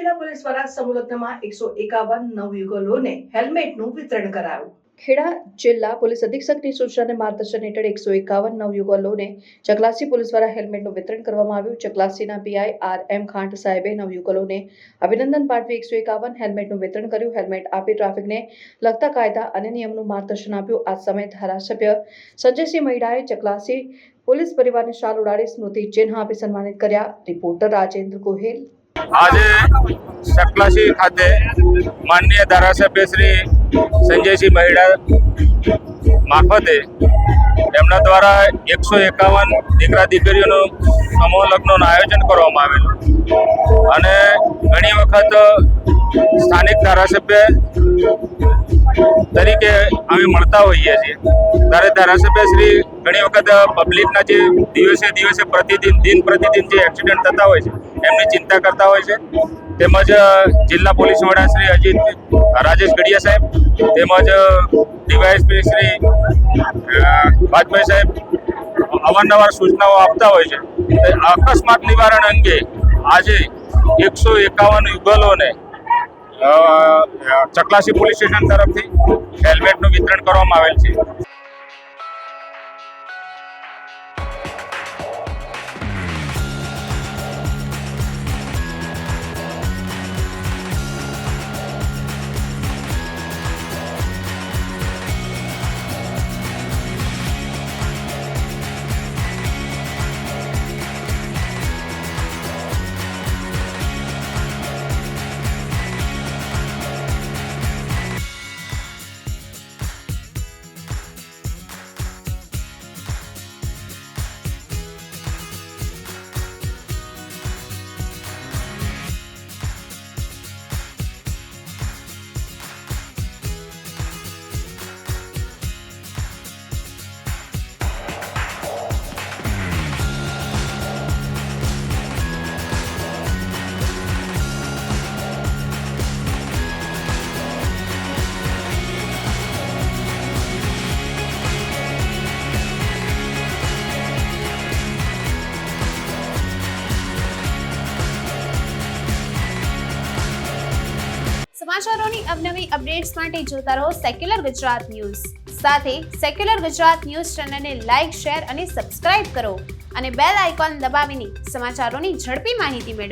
જિલ્લા પોલીસ દ્વારા સમૂહલગ્નમાં 151 નવયુગલોને હેલ્મેટનું વિતરણ કરાયું. ખેડા જિલ્લા પોલીસ અધિક્ષકની સૂચના અને માર્ગદર્શન હેઠળ 151 નવયુગલોને ચકલાસી પોલીસ દ્વારા હેલ્મેટનું વિતરણ કરવામાં આવ્યું. ચકલાસીના પીઆઈ આર.એમ. ખાંટ સાહેબે નવયુગલોને અભિનંદન પાઠવી 151 હેલ્મેટનું વિતરણ કર્યું. હેલ્મેટ આપી ટ્રાફિકને લગતા કાયદા અને નિયમનું માર્ગદર્શન આપ્યું. આ સમયે ધારાસભ્ય સંજયસિંહ મહિડાએ ચકલાસી પોલીસ પરિવારને શાલ ઉડાડી સ્મૃતિ ચિહ્ન આપી સન્માનિત કર્યા. રિપોર્ટર રાજેન્દ્ર ગોહિલ. આજે ચકલાસી ખાતે માનનીય ધારાસભ્ય શ્રી સંજયસિંહ મહિડા મારફતે એમના દ્વારા 151 દીકરા દીકરીઓનું સમૂહ લગ્નનું આયોજન કરવામાં આવેલું અને ઘણી વખત સ્થાનિક ધારાસભ્ય તરીકે અમે મળતા હોઈએ છીએ ત્યારે ધારાસભ્ય શ્રી ઘણી વખત પબ્લિકના જે દિવસે દિન પ્રતિદિન જે એક્સિડન્ટ થતા હોય છે એમની ચિંતા કરતા હોય છે. તેમજ જિલ્લા પોલીસ વડા શ્રી અજીત રાજેશ ગઢિયા સાહેબ તેમજ ડીવાયએસપી શ્રી વાજપેયી સાહેબ અવારનવાર સૂચનાઓ આપતા હોય છે. અકસ્માત નિવારણ અંગે આજે 151 યુગલોને ચકલાસી પોલીસ સ્ટેશન તરફથી હેલ્મેટનું વિતરણ કરવામાં આવેલ છે. સમાચારોની અવનવી અપડેટ્સ માટે જોતા રહો સેક્યુલર ગુજરાત ન્યૂઝ. સાથે સેક્યુલર ગુજરાત ન્યૂઝ ચેનલને લાઇક, શેર અને સબસ્ક્રાઇબ કરો અને બેલ આઇકોન દબાવીને સમાચારોની ઝડપી માહિતી મેળવો.